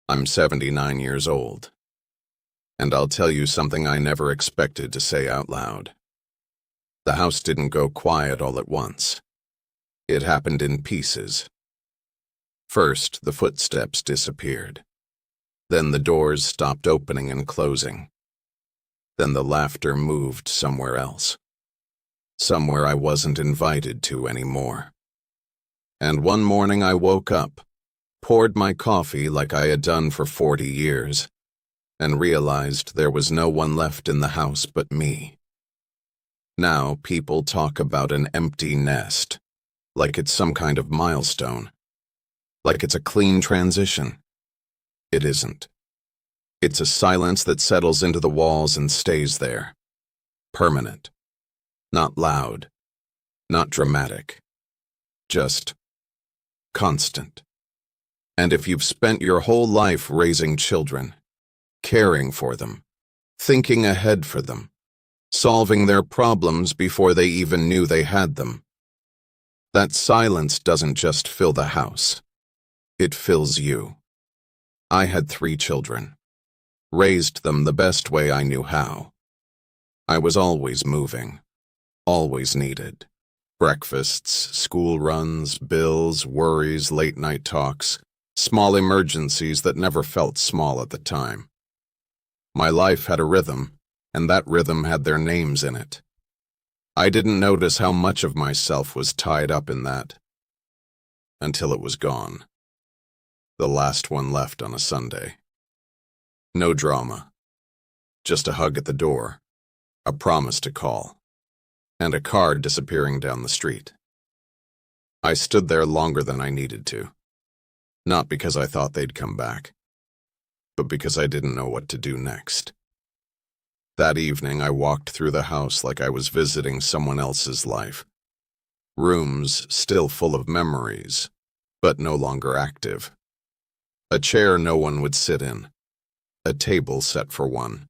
I'm 79 years old, and I'll tell you something I never expected to say out loud. The house didn't go quiet all at once. It happened in pieces. First, the footsteps disappeared. Then the doors stopped opening and closing. Then the laughter moved somewhere else. Somewhere I wasn't invited to anymore. And one morning I woke up, poured my coffee like I had done for 40 years, and realized there was no one left in the house but me. Now people talk about an empty nest, like it's some kind of milestone, like it's a clean transition. It isn't. It's a silence that settles into the walls and stays there. Permanent. Not loud. Not dramatic. Just constant. And if you've spent your whole life raising children, caring for them, thinking ahead for them, solving their problems before they even knew they had them, that silence doesn't just fill the house. It fills you. I had 3 children. Raised them the best way I knew how. I was always moving. Always needed. Breakfasts, school runs, bills, worries, late-night talks, small emergencies that never felt small at the time. My life had a rhythm, and that rhythm had their names in it. I didn't notice how much of myself was tied up in that, until it was gone. The last one left on a Sunday. No drama. Just a hug at the door, a promise to call, and a car disappearing down the street. I stood there longer than I needed to, not because I thought they'd come back, but because I didn't know what to do next. That evening, I walked through the house like I was visiting someone else's life. Rooms still full of memories, but no longer active. A chair no one would sit in. A table set for one.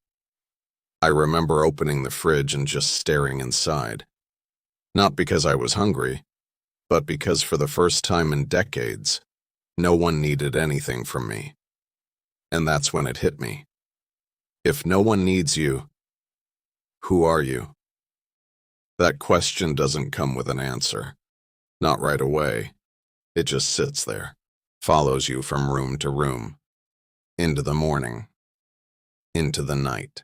I remember opening the fridge and just staring inside. Not because I was hungry, but because for the first time in decades, no one needed anything from me. And that's when it hit me. If no one needs you, who are you? That question doesn't come with an answer. Not right away. It just sits there, follows you from room to room, into the morning, into the night.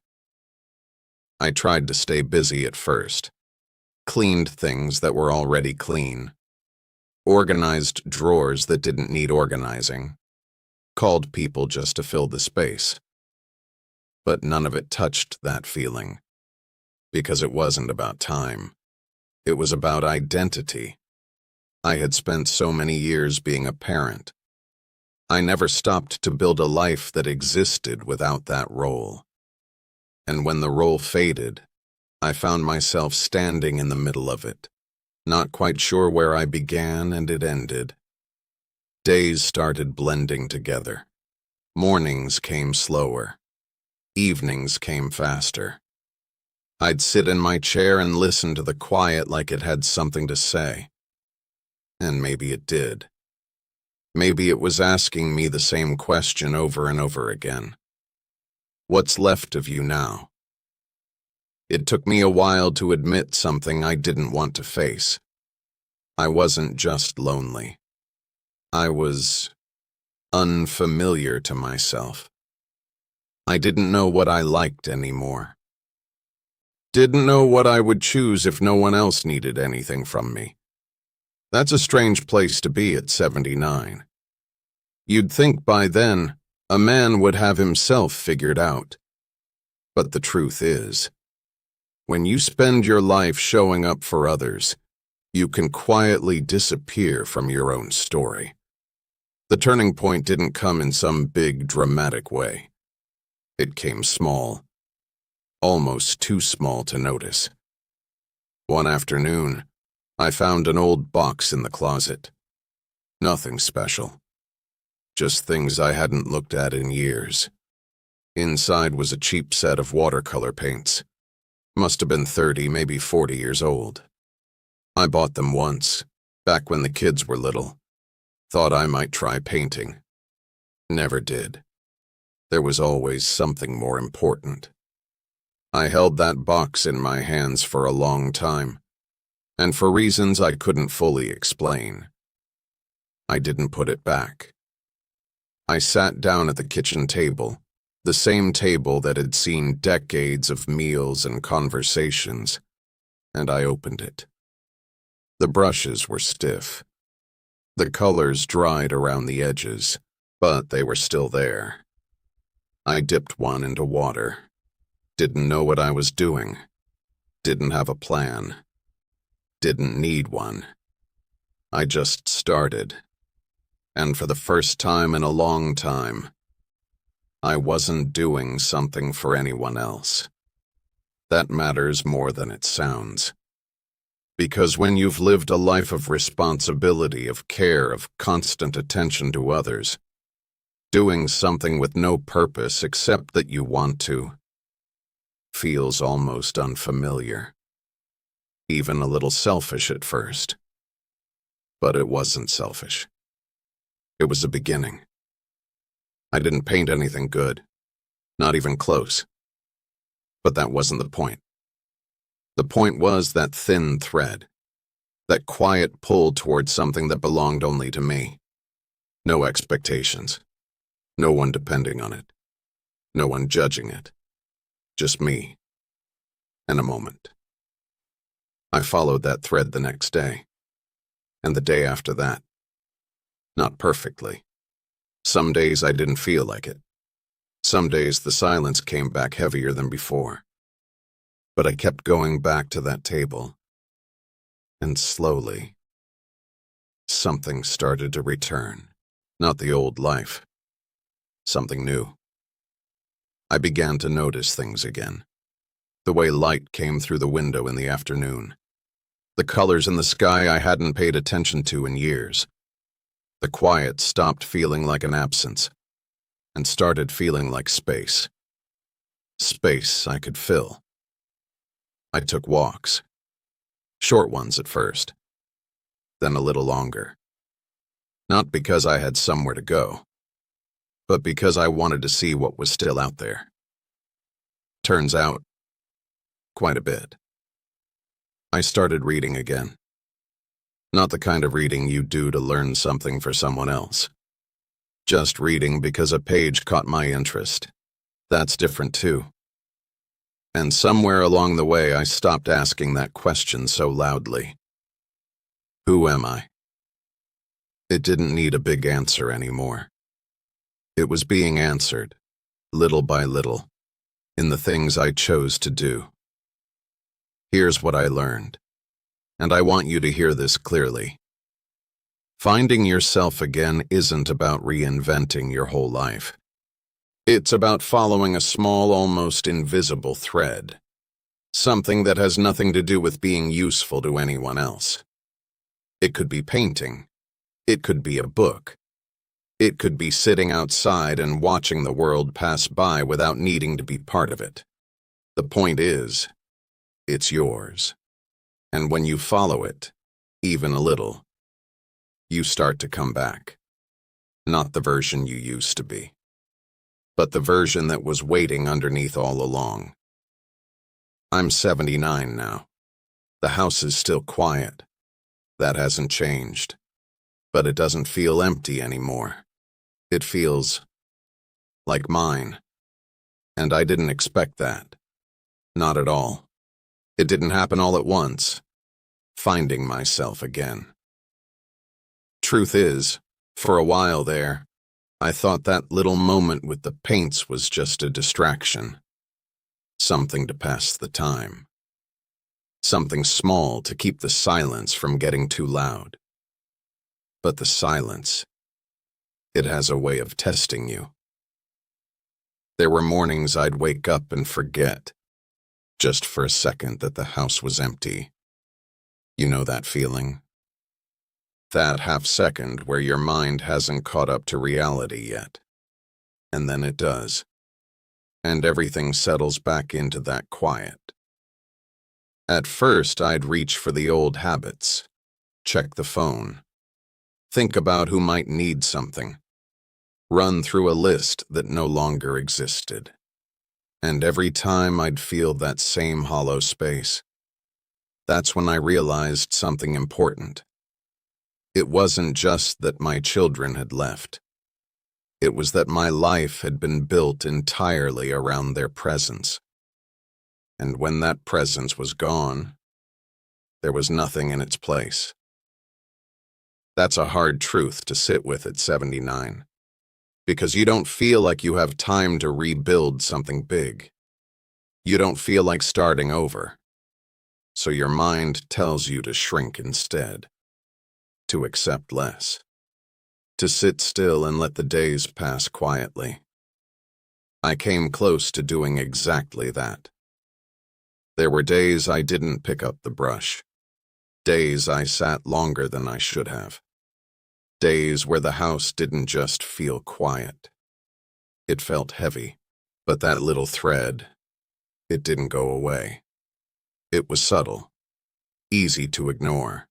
I tried to stay busy at first. Cleaned things that were already clean. Organized drawers that didn't need organizing. Called people just to fill the space. But none of it touched that feeling. Because it wasn't about time. It was about identity. I had spent so many years being a parent. I never stopped to build a life that existed without that role. And when the role faded, I found myself standing in the middle of it, not quite sure where I began and it ended. Days started blending together. Mornings came slower. Evenings came faster. I'd sit in my chair and listen to the quiet like it had something to say. And maybe it did. Maybe it was asking me the same question over and over again. What's left of you now? It took me a while to admit something I didn't want to face. I wasn't just lonely. I was unfamiliar to myself. I didn't know what I liked anymore. Didn't know what I would choose if no one else needed anything from me. That's a strange place to be at 79. You'd think by then, a man would have himself figured out. But the truth is, when you spend your life showing up for others, you can quietly disappear from your own story. The turning point didn't come in some big, dramatic way. It came small, almost too small to notice. One afternoon, I found an old box in the closet. Nothing special. Just things I hadn't looked at in years. Inside was a cheap set of watercolor paints. Must have been 30, maybe 40 years old. I bought them once, back when the kids were little. Thought I might try painting. Never did. There was always something more important. I held that box in my hands for a long time, and for reasons I couldn't fully explain, I didn't put it back. I sat down at the kitchen table, the same table that had seen decades of meals and conversations, and I opened it. The brushes were stiff. The colors dried around the edges, but they were still there. I dipped one into water. Didn't know what I was doing. Didn't have a plan. Didn't need one. I just started. And for the first time in a long time, I wasn't doing something for anyone else. That matters more than it sounds. Because when you've lived a life of responsibility, of care, of constant attention to others, doing something with no purpose except that you want to feels almost unfamiliar. Even a little selfish at first. But it wasn't selfish. It was a beginning. I didn't paint anything good, not even close. But that wasn't the point. The point was that thin thread, that quiet pull towards something that belonged only to me. No expectations. No one depending on it. No one judging it. Just me. And a moment. I followed that thread the next day. And the day after that. Not perfectly. Some days I didn't feel like it. Some days the silence came back heavier than before. But I kept going back to that table. And slowly, something started to return. Not the old life. Something new. I began to notice things again. The way light came through the window in the afternoon. The colors in the sky I hadn't paid attention to in years. The quiet stopped feeling like an absence and started feeling like space. Space I could fill. I took walks. Short ones at first. Then a little longer. Not because I had somewhere to go, but because I wanted to see what was still out there. Turns out, quite a bit. I started reading again. Not the kind of reading you do to learn something for someone else. Just reading because a page caught my interest. That's different too. And somewhere along the way I stopped asking that question so loudly. Who am I? It didn't need a big answer anymore. It was being answered, little by little, in the things I chose to do. Here's what I learned, and I want you to hear this clearly. Finding yourself again isn't about reinventing your whole life. It's about following a small, almost invisible thread. Something that has nothing to do with being useful to anyone else. It could be painting. It could be a book. It could be sitting outside and watching the world pass by without needing to be part of it. The point is, it's yours. And when you follow it, even a little, you start to come back. Not the version you used to be, but the version that was waiting underneath all along. I'm 79 now. The house is still quiet. That hasn't changed. But it doesn't feel empty anymore. It feels like mine. And I didn't expect that. Not at all. It didn't happen all at once. Finding myself again. Truth is, for a while there, I thought that little moment with the paints was just a distraction. Something to pass the time. Something small to keep the silence from getting too loud. But the silence, it has a way of testing you. There were mornings I'd wake up and forget, just for a second, that the house was empty. You know that feeling? That half second where your mind hasn't caught up to reality yet. And then it does. And everything settles back into that quiet. At first, I'd reach for the old habits. Check the phone. Think about who might need something. run through a list that no longer existed. And every time I'd feel that same hollow space, that's when I realized something important. It wasn't just that my children had left. It was that my life had been built entirely around their presence. And when that presence was gone, there was nothing in its place. That's a hard truth to sit with at 79, because you don't feel like you have time to rebuild something big. You don't feel like starting over. So your mind tells you to shrink instead, to accept less, to sit still and let the days pass quietly. I came close to doing exactly that. There were days I didn't pick up the brush, days I sat longer than I should have, days where the house didn't just feel quiet. It felt heavy, but that little thread, it didn't go away. It was subtle, easy to ignore,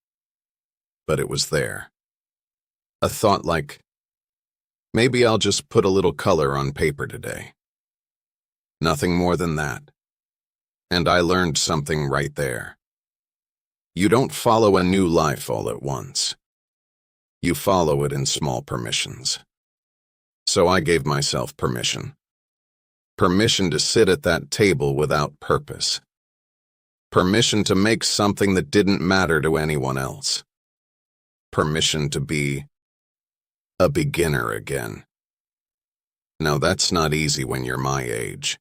but it was there. A thought like, maybe I'll just put a little color on paper today. Nothing more than that. And I learned something right there. You don't follow a new life all at once. You follow it in small permissions. So I gave myself permission. Permission to sit at that table without purpose. Permission to make something that didn't matter to anyone else. Permission to be a beginner again. Now that's not easy when you're my age.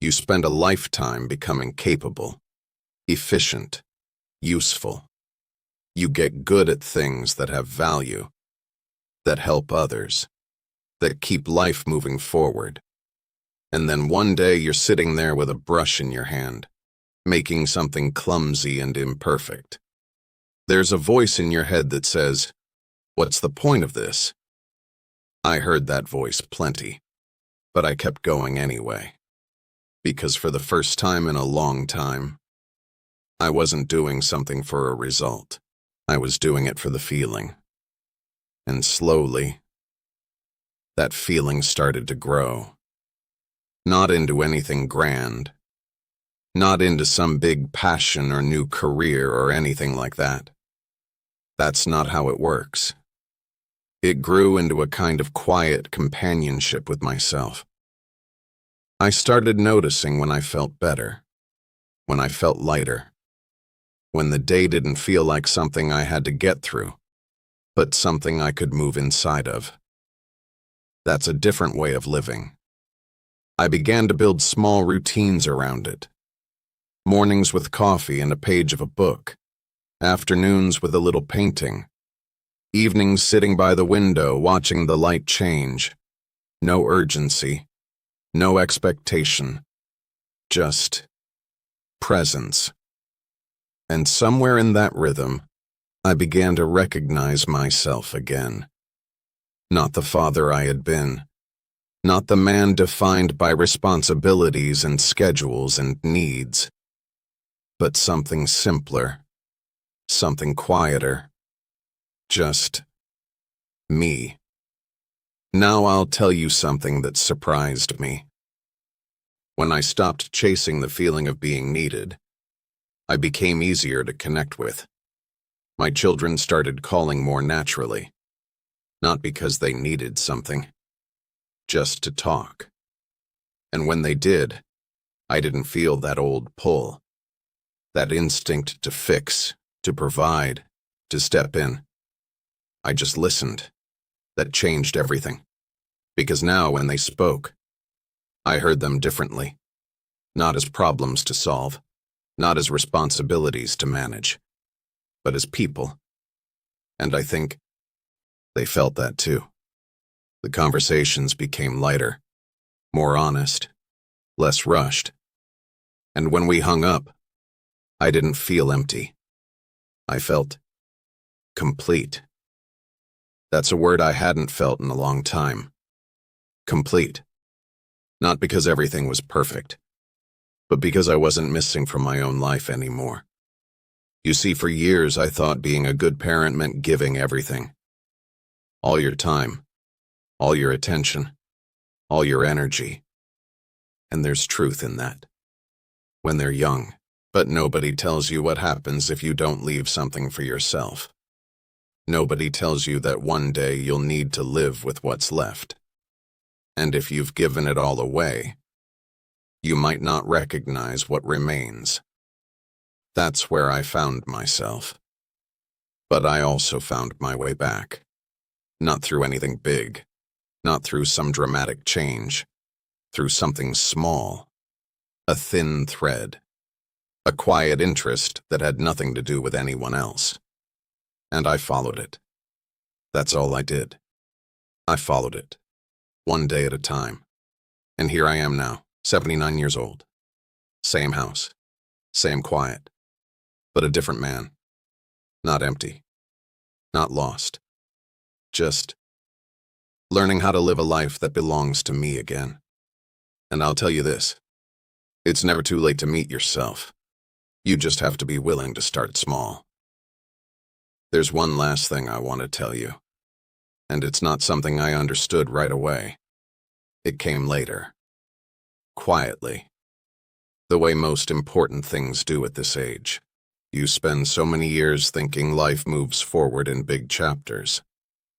You spend a lifetime becoming capable, efficient, useful. You get good at things that have value, that help others, that keep life moving forward. And then one day you're sitting there with a brush in your hand, making something clumsy and imperfect. There's a voice in your head that says, "What's the point of this?" I heard that voice plenty, but I kept going anyway. Because for the first time in a long time, I wasn't doing something for a result. I was doing it for the feeling. And slowly, that feeling started to grow. Not into anything grand. Not into some big passion or new career or anything like that. That's not how it works. It grew into a kind of quiet companionship with myself. I started noticing when I felt better, when I felt lighter, when the day didn't feel like something I had to get through, but something I could move inside of. That's a different way of living. I began to build small routines around it. Mornings with coffee and a page of a book, afternoons with a little painting, evenings sitting by the window watching the light change. No urgency, no expectation, just presence. And somewhere in that rhythm, I began to recognize myself again. Not the father I had been, not the man defined by responsibilities and schedules and needs, but something simpler, something quieter, just me. Now I'll tell you something that surprised me. When I stopped chasing the feeling of being needed, I became easier to connect with. My children started calling more naturally, not because they needed something, just to talk. And when they did, I didn't feel that old pull, that instinct to fix, to provide, to step in. I just listened. That changed everything. Because now when they spoke, I heard them differently. Not as problems to solve, not as responsibilities to manage, but as people. And I think they felt that too. The conversations became lighter, more honest, less rushed. And when we hung up, I didn't feel empty. I felt complete. That's a word I hadn't felt in a long time. Complete. Not because everything was perfect, but because I wasn't missing from my own life anymore. You see, for years I thought being a good parent meant giving everything. All your time, all your attention, all your energy. And there's truth in that. When they're young, but nobody tells you what happens if you don't leave something for yourself. Nobody tells you that one day you'll need to live with what's left. And if you've given it all away, you might not recognize what remains. That's where I found myself. But I also found my way back. Not through anything big, not through some dramatic change, through something small, a thin thread, a quiet interest that had nothing to do with anyone else. And I followed it. That's all I did. I followed it, one day at a time. And here I am now, 79 years old. Same house, same quiet, but a different man. Not empty, not lost. Just learning how to live a life that belongs to me again. And I'll tell you this, it's never too late to meet yourself. You just have to be willing to start small. There's one last thing I want to tell you, and it's not something I understood right away. It came later. Quietly. The way most important things do at this age. You spend so many years thinking life moves forward in big chapters.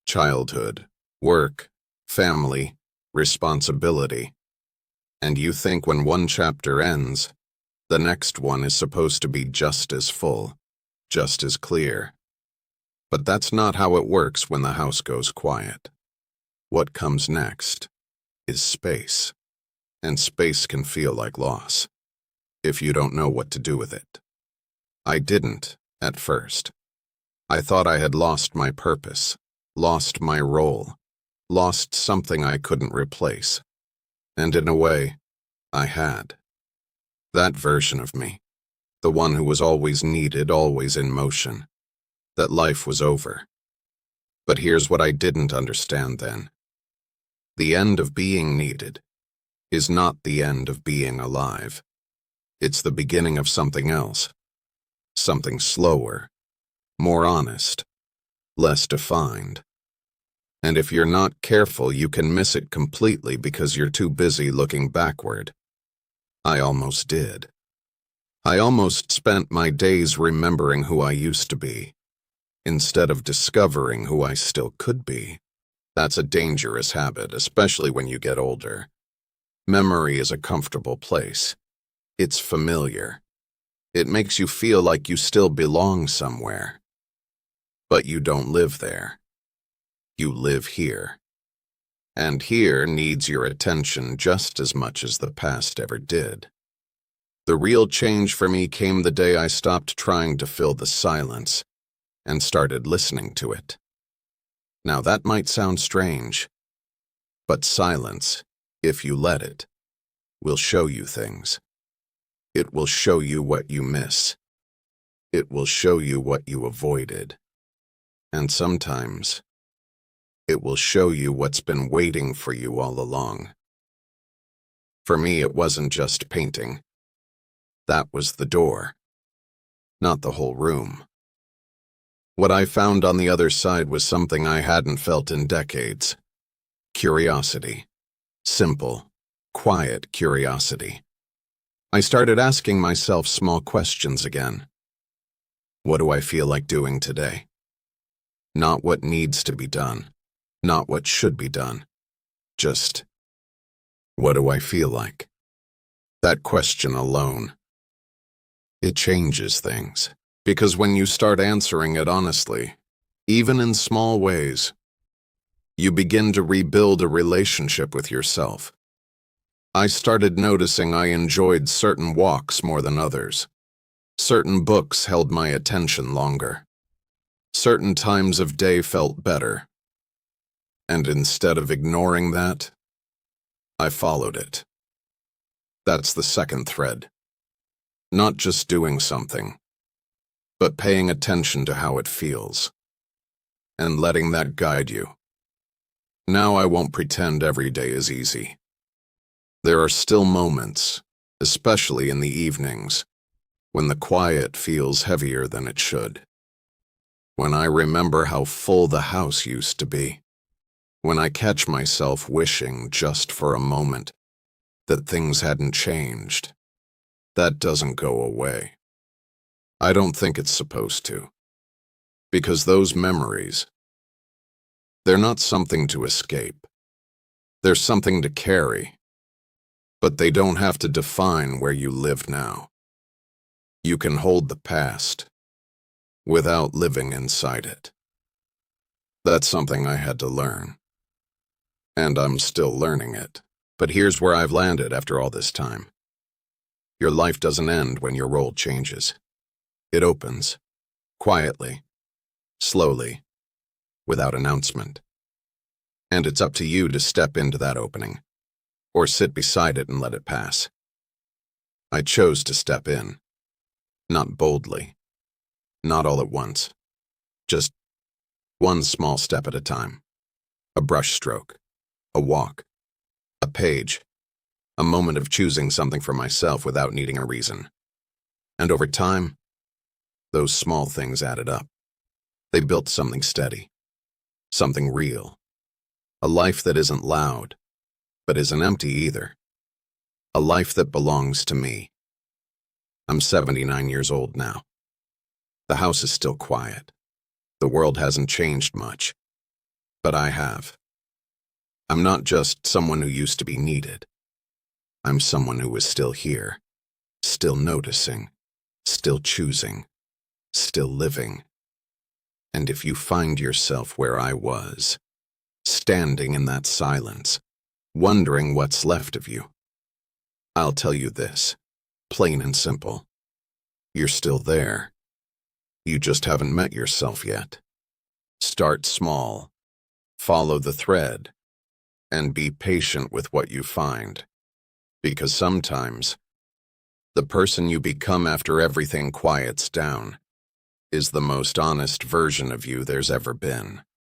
Childhood, work, family, responsibility. And you think when one chapter ends, the next one is supposed to be just as full, just as clear. But that's not how it works when the house goes quiet. What comes next is space. And space can feel like loss, if you don't know what to do with it. I didn't, at first. I thought I had lost my purpose, lost my role, lost something I couldn't replace. And in a way, I had. That version of me, the one who was always needed, always in motion, that life was over. But here's what I didn't understand then. The end of being needed is not the end of being alive. It's the beginning of something else, something slower, more honest, less defined. And if you're not careful, you can miss it completely because you're too busy looking backward. I almost did. I almost spent my days remembering who I used to be, instead of discovering who I still could be. That's a dangerous habit, especially when you get older. Memory is a comfortable place. It's familiar. It makes you feel like you still belong somewhere. But you don't live there. You live here. And here needs your attention just as much as the past ever did. The real change for me came the day I stopped trying to fill the silence and started listening to it. Now that might sound strange, but silence, if you let it, will show you things. It will show you what you miss. It will show you what you avoided. And sometimes, it will show you what's been waiting for you all along. For me, it wasn't just painting. That was the door, not the whole room. What I found on the other side was something I hadn't felt in decades. Curiosity. Simple, quiet curiosity. I started asking myself small questions again. What do I feel like doing today? Not what needs to be done, not what should be done. Just, what do I feel like? That question alone. It changes things, because when you start answering it honestly, even in small ways, you begin to rebuild a relationship with yourself. I started noticing I enjoyed certain walks more than others. Certain books held my attention longer. Certain times of day felt better. And instead of ignoring that, I followed it. That's the second thread. Not just doing something, but paying attention to how it feels, and letting that guide you. Now I won't pretend every day is easy. There are still moments, especially in the evenings, when the quiet feels heavier than it should. When I remember how full the house used to be. When I catch myself wishing just for a moment that things hadn't changed, that doesn't go away. I don't think it's supposed to. Because those memories, they're not something to escape. They're something to carry. But they don't have to define where you live now. You can hold the past without living inside it. That's something I had to learn. And I'm still learning it. But here's where I've landed after all this time. Your life doesn't end when your role changes. It opens, quietly, slowly, without announcement. And it's up to you to step into that opening, or sit beside it and let it pass. I chose to step in, not boldly, not all at once, just one small step at a time. A brush stroke, a walk, a page, a moment of choosing something for myself without needing a reason. And over time, those small things added up. They built something steady, something real. A life that isn't loud, but isn't empty either. A life that belongs to me. I'm 79 years old now. The house is still quiet. The world hasn't changed much. But I have. I'm not just someone who used to be needed. I'm someone who is still here, still noticing, still choosing, still living. And if you find yourself where I was, standing in that silence, wondering what's left of you, I'll tell you this, plain and simple. You're still there. You just haven't met yourself yet. Start small, follow the thread, and be patient with what you find. Because sometimes, the person you become after everything quiets down is the most honest version of you there's ever been.